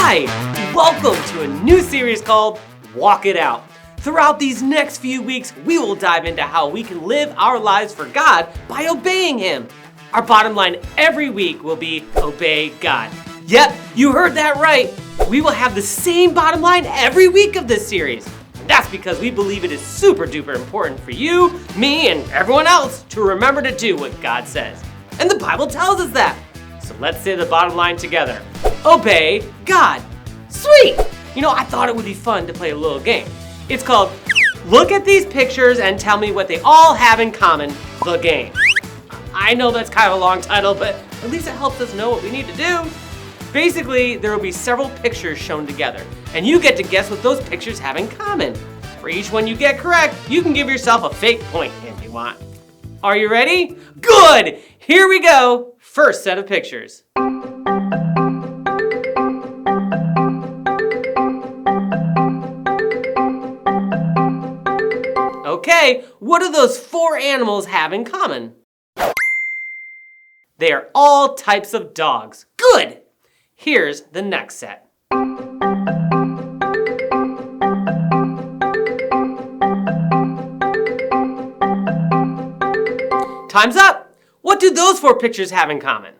Hi! Welcome to a new series called Walk It Out. Throughout these next few weeks, we will dive into how we can live our lives for God by obeying Him. Our bottom line every week will be obey God. Yep, you heard that right. We will have the same bottom line every week of this series. That's because we believe it is super duper important for you, me, and everyone else to remember to do what God says. And the Bible tells us that. So let's say the bottom line together. Obey God. Sweet! I thought it would be fun to play a little game. It's called Look at These Pictures and Tell Me What They All Have in Common, the game. I know that's kind of a long title, but at least it helps us know what we need to do. Basically, there will be several pictures shown together, and you get to guess what those pictures have in common. For each one you get correct, you can give yourself a fake point if you want. Are you ready? Good! Here we go. First set of pictures. Okay, what do those four animals have in common? They are all types of dogs. Good! Here's the next set. Time's up! What do those four pictures have in common?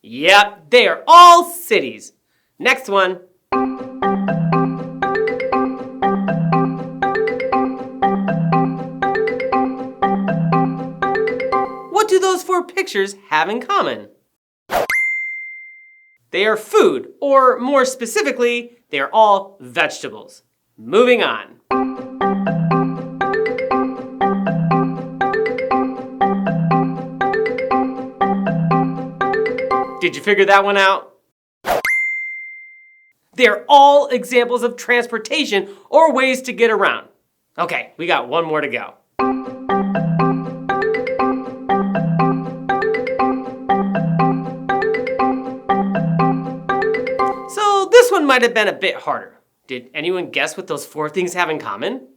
Yep, they are all cities. Next one. What do those four pictures have in common? They are food, or more specifically, they are all vegetables. Moving on. Did you figure that one out? They're all examples of transportation or ways to get around. Okay, we got one more to go. So this one might have been a bit harder. Did anyone guess what those four things have in common?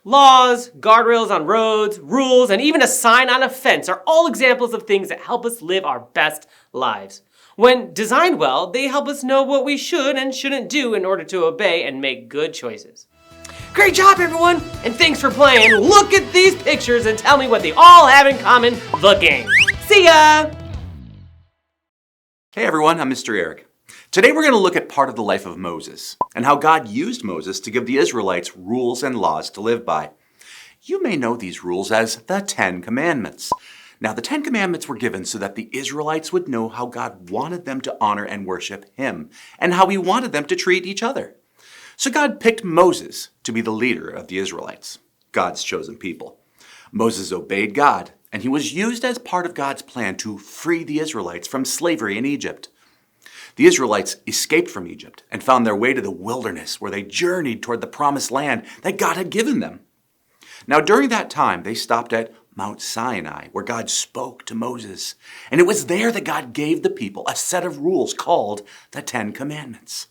Laws, guardrails on roads, rules, and even a sign on a fence are all examples of things that help us live our best lives. When designed well, they help us know what we should and shouldn't do in order to obey and make good choices. Great job, everyone, and thanks for playing Look at These Pictures and Tell Me What They All Have in Common, the game. See ya! Hey everyone, I'm Mr. Eric. Today we're going to look at part of the life of Moses and how God used Moses to give the Israelites rules and laws to live by. You may know these rules as the Ten Commandments. Now, the Ten Commandments were given so that the Israelites would know how God wanted them to honor and worship Him and how He wanted them to treat each other. So God picked Moses to be the leader of the Israelites, God's chosen people. Moses obeyed God, and he was used as part of God's plan to free the Israelites from slavery in Egypt. The Israelites escaped from Egypt and found their way to the wilderness where they journeyed toward the promised land that God had given them. Now, during that time, they stopped at Mount Sinai, where God spoke to Moses. And it was there that God gave the people a set of rules called the Ten Commandments.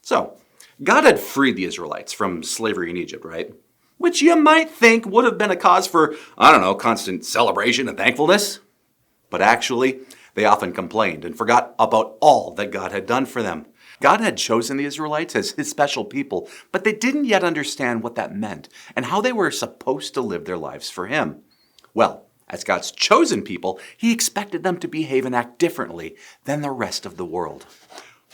So, God had freed the Israelites from slavery in Egypt, right? Which you might think would have been a cause for, constant celebration and thankfulness. But actually, they often complained and forgot about all that God had done for them. God had chosen the Israelites as His special people, but they didn't yet understand what that meant and how they were supposed to live their lives for Him. Well, as God's chosen people, He expected them to behave and act differently than the rest of the world.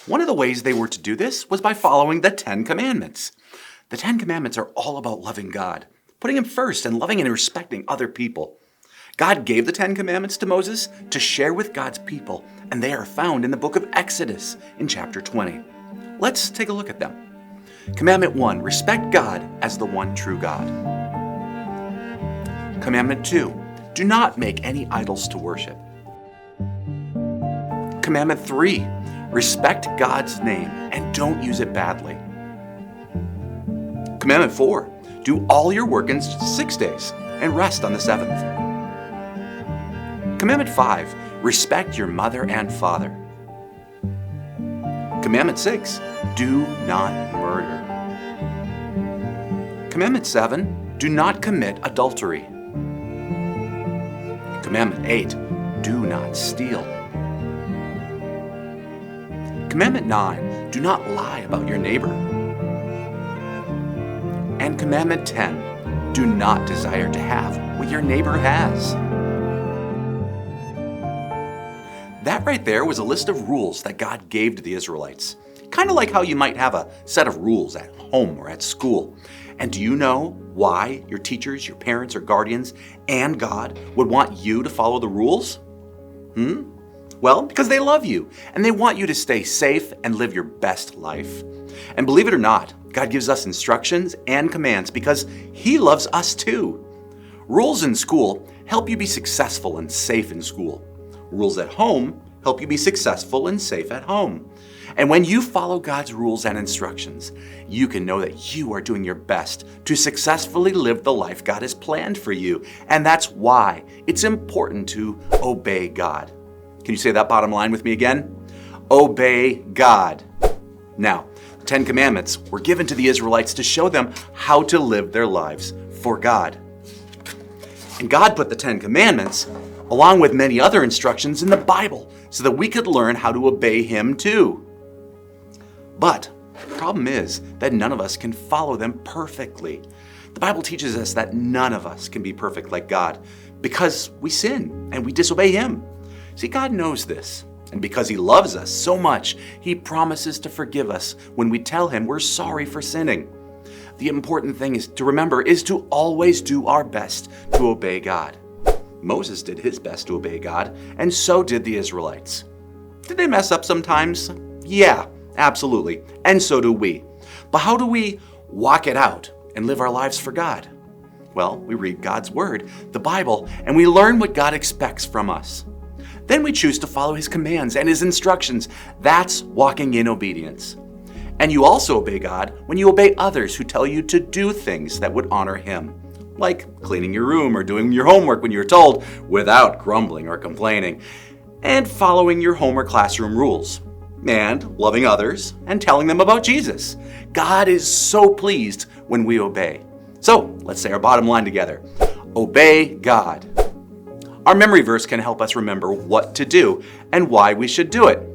One of the ways they were to do this was by following the Ten Commandments. The Ten Commandments are all about loving God, putting Him first, and loving and respecting other people. God gave the Ten Commandments to Moses to share with God's people, and they are found in the book of Exodus in chapter 20. Let's take a look at them. Commandment 1, respect God as the one true God. Commandment 2, do not make any idols to worship. Commandment 3, respect God's name and don't use it badly. Commandment 4, do all your work in 6 days and rest on the seventh. Commandment 5, respect your mother and father. Commandment 6, do not murder. Commandment 7, do not commit adultery. Commandment 8, do not steal. Commandment 9, do not lie about your neighbor. And Commandment 10, do not desire to have what your neighbor has. That right there was a list of rules that God gave to the Israelites. Kind of like how you might have a set of rules at home or at school. And do you know why your teachers, your parents, or guardians, and God would want you to follow the rules? Well, because they love you, and they want you to stay safe and live your best life. And believe it or not, God gives us instructions and commands because He loves us too. Rules in school help you be successful and safe in school. Rules at home help you be successful and safe at home. And when you follow God's rules and instructions, you can know that you are doing your best to successfully live the life God has planned for you. And that's why it's important to obey God. Can you say that bottom line with me again? Obey God. Now, the 10 Commandments were given to the Israelites to show them how to live their lives for God. And God put the 10 Commandments, along with many other instructions, in the Bible so that we could learn how to obey Him too. But the problem is that none of us can follow them perfectly. The Bible teaches us that none of us can be perfect like God because we sin and we disobey Him. See, God knows this, and because He loves us so much, He promises to forgive us when we tell Him we're sorry for sinning. The important thing is to remember is to always do our best to obey God. Moses did his best to obey God, and so did the Israelites. Did they mess up sometimes? Yeah, absolutely, and so do we. But how do we walk it out and live our lives for God? Well, we read God's Word, the Bible, and we learn what God expects from us. Then we choose to follow His commands and His instructions. That's walking in obedience. And you also obey God when you obey others who tell you to do things that would honor Him, like cleaning your room or doing your homework when you're told without grumbling or complaining, and following your home or classroom rules, and loving others and telling them about Jesus. God is so pleased when we obey. So let's say our bottom line together. Obey God. Our memory verse can help us remember what to do and why we should do it.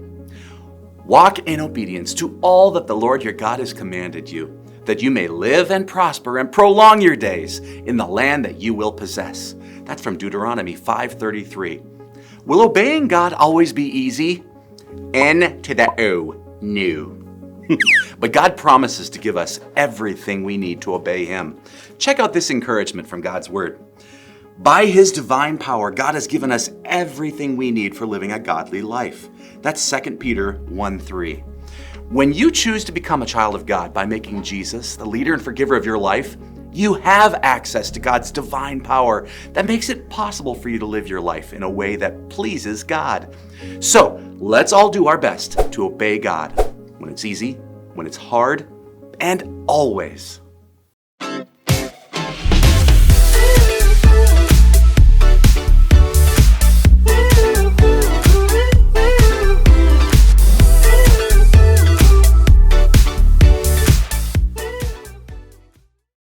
Walk in obedience to all that the Lord your God has commanded you, that you may live and prosper and prolong your days in the land that you will possess. That's from Deuteronomy 5:33. Will obeying God always be easy? N to the O, no. But God promises to give us everything we need to obey Him. Check out this encouragement from God's Word. By His divine power, God has given us everything we need for living a godly life. That's 2 Peter 1:3. When you choose to become a child of God by making Jesus the leader and forgiver of your life, you have access to God's divine power that makes it possible for you to live your life in a way that pleases God. So let's all do our best to obey God when it's easy, when it's hard, and always.